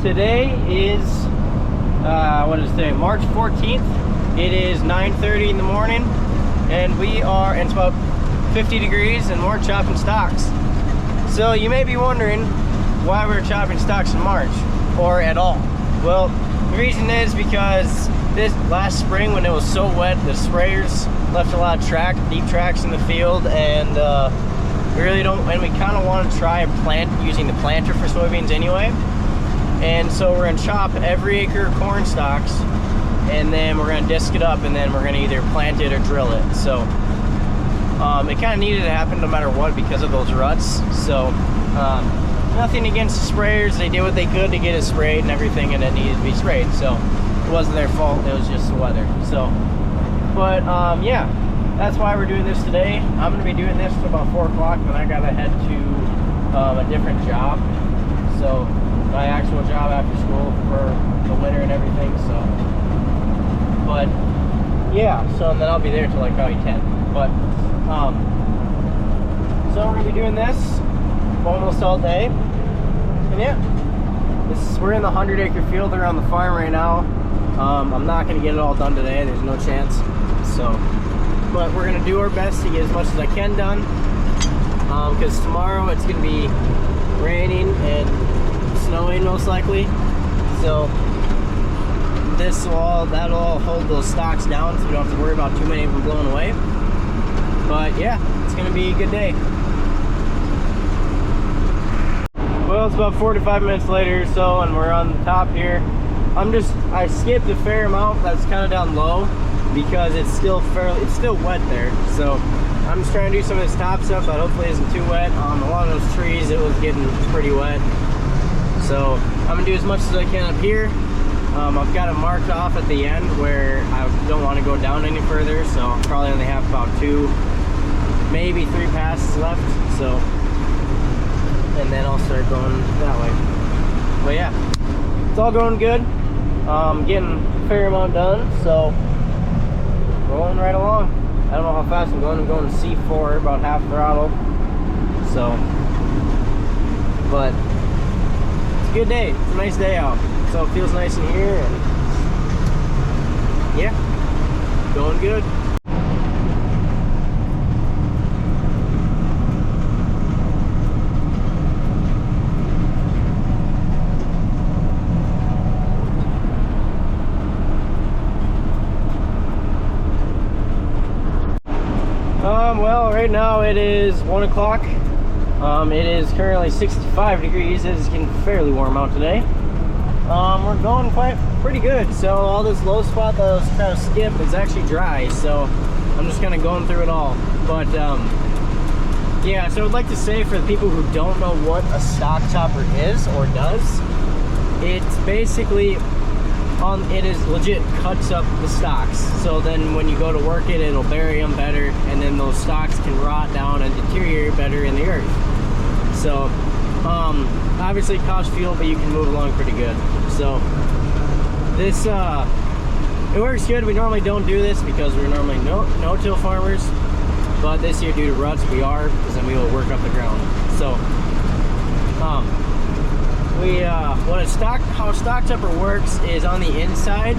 Today is, what is today? March 14th. It is 9:30 in the morning, and it's about 50 degrees, and we're chopping stalks. So you may be wondering why we're chopping stalks in March, or at all. Well, the reason is because this last spring, when it was so wet, the sprayers left a lot of deep tracks in the field, and we really don't, and we kind of want to try and plant using the planter for soybeans anyway. And so we're gonna chop every acre of corn stalks, and then we're gonna disc it up, and then we're gonna either plant it or drill it. So it kind of needed to happen no matter what because of those ruts. So nothing against the sprayers. They did what they could to get it sprayed and everything, and it needed to be sprayed. So it wasn't their fault, it was just the weather. So, but yeah, that's why we're doing this today. I'm gonna be doing this till about 4 o'clock, then I gotta head to a different job. So my actual job after school for the winter and everything. So, but yeah, so and then I'll be there till like probably 10. But so we're gonna be doing this almost all day, and yeah, we're in the 100-acre field around the farm right now. I'm not gonna get it all done today, there's no chance. So, but we're gonna do our best to get as much as I can done, because tomorrow it's gonna be raining and snowing most likely. So that'll all hold those stalks down, so we don't have to worry about too many of them blowing away. But yeah, it's gonna be a good day. Well, it's about 45 minutes later or so, and we're on the top here. I skipped a fair amount that's kind of down low because it's still wet there. So I'm just trying to do some of this top stuff that hopefully isn't too wet. A lot of those trees, it was getting pretty wet. So I'm gonna do as much as I can up here. I've got it marked off at the end where I don't want to go down any further, so I'll probably only have about 2, maybe 3 passes left. So, and then I'll start going that way. But yeah, it's all going good. Getting a fair amount done, so rolling right along. I don't know how fast I'm going. I'm going to C4, about half throttle. So, but it's a good day. It's a nice day out. So it feels nice in here, and yeah, going good. Well, right now it is 1 o'clock. It is currently 65 degrees. It is getting fairly warm out today. We're going pretty good. So all this low spot that I was trying to skip is actually dry, so I'm just kind of going through it all. But yeah, so I'd like to say, for the people who don't know what a stalk chopper is or does, it's basically it is legit cuts up the stalks. So then when you go to work it, it'll bury them better, and then those stalks can rot down and deteriorate better in the earth. So obviously it costs fuel, but you can move along pretty good. So this it works good. We normally don't do this because we're normally no-till farmers, but this year due to ruts we are, because then we will work up the ground. So how a stalk chopper works is, on the inside,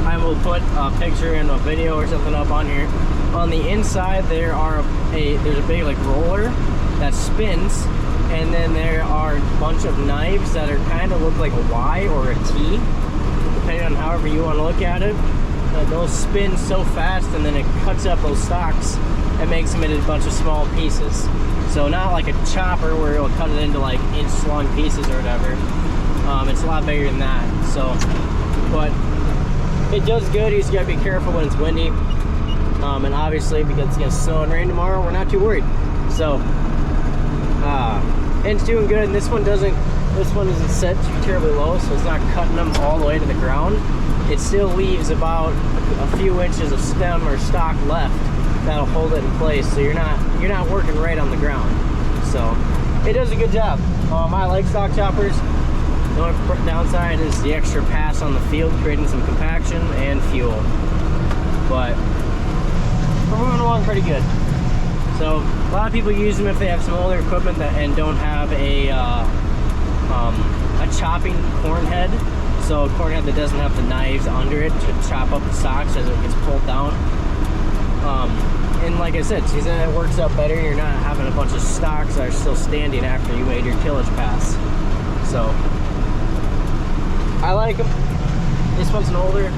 I will put a picture and a video or something up on here. On the inside there's a big like roller that spins, and then there are a bunch of knives that are kind of look like a Y or a T, depending on however you want to look at it. And those spin so fast, and then it cuts up those stalks and makes them into a bunch of small pieces. So not like a chopper where it'll cut it into like inch-long pieces or whatever. It's a lot bigger than that. So, but it does good. You just gotta be careful when it's windy. And obviously, because it's gonna snow and rain tomorrow, we're not too worried. So, and it's doing good. And this one isn't set too terribly low, so it's not cutting them all the way to the ground. It still leaves about a few inches of stem or stalk left that'll hold it in place, so you're not working right on the ground. So it does a good job. I like stalk choppers. The only downside is the extra pass on the field, creating some compaction and fuel. But we're moving along pretty good. So a lot of people use them if they have some older equipment and don't have a a chopping corn head. So a corn head that doesn't have the knives under it to chop up the stalks as it gets pulled down. And like I said, see, then it works out better. You're not having a bunch of stalks that are still standing after you made your tillage pass. So I like them. This one's an older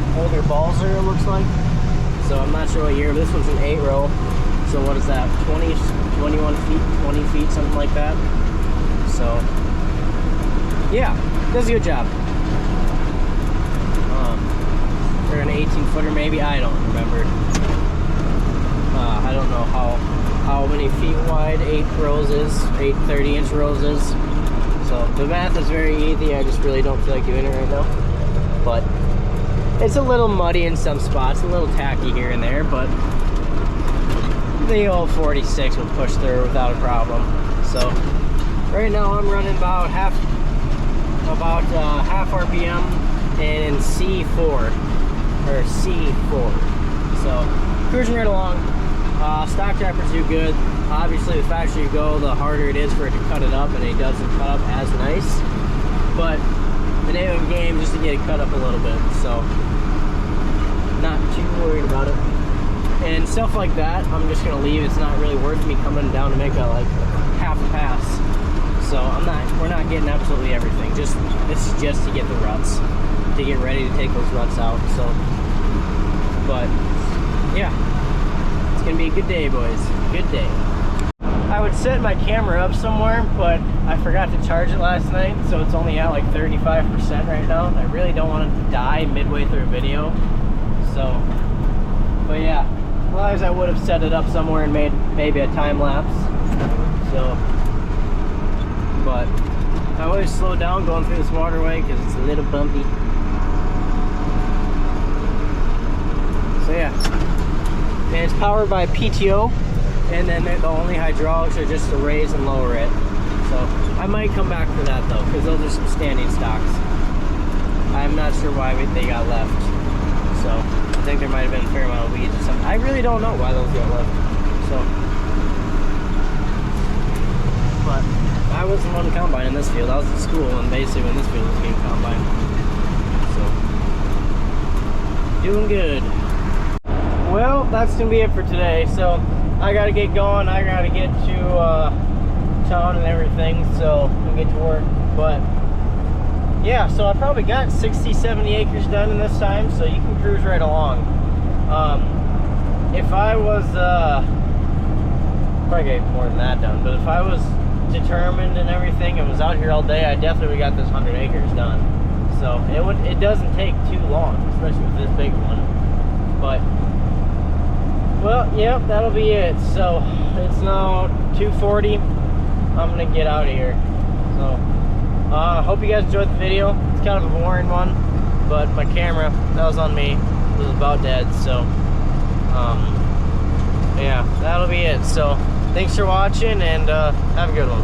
balzer, it looks like. So I'm not sure what year. This one's an 8-row. So what is that? 20, 21 feet, 20 feet, something like that. So yeah, does a good job. Or an 18-footer maybe, I don't remember. I don't know how many feet wide 8 rows is, 8 30-inch rows is. So the math is very easy, I just really don't feel like doing it right now. But it's a little muddy in some spots, a little tacky here and there, but the old 46 will push through without a problem. So right now I'm running about half RPM and C4. Or C4. So cruising right along. Stock trappers do good. Obviously, the faster you go, the harder it is for it to cut it up, and it doesn't cut up as nice. But the name of the game is just to get it cut up a little bit. So not too worried about it. And stuff like that, I'm just gonna leave. It's not really worth me coming down to make a half a pass. So we're not getting absolutely everything. This is just to get the ruts, to get ready to take those ruts out. So, but yeah, it's gonna be a good day, boys. Good day. I would set my camera up somewhere, but I forgot to charge it last night, so it's only at like 35% right now. I really don't want it to die midway through a video. So, but yeah, otherwise I would have set it up somewhere and made maybe a time lapse. So, but I always slow down going through this waterway because it's a little bumpy. So yeah, and it's powered by PTO, and then the only hydraulics are just to raise and lower it. So I might come back for that though, because those are some standing stocks. I'm not sure why they got left. So I think there might have been a fair amount of weeds or something. I really don't know why those got left. So, but I wasn't on the combine in this field. I was at school, and basically when this field was getting combine. So doing good. Well, that's gonna be it for today. So I gotta get going. I gotta get to town and everything, so we'll get to work. But yeah, so I probably got 60-70 acres done in this time, so you can cruise right along. If I was probably get more than that done, but if I was determined and everything and was out here all day, I definitely got this 100 acres done. So it doesn't take too long, especially with this big one. But well, yeah, that'll be it. So it's now 2:40. I'm gonna get out of here. So I hope you guys enjoyed the video. It's kind of a boring one, but my camera, that was on me, it was about dead. So yeah, that'll be it. So thanks for watching, and have a good one.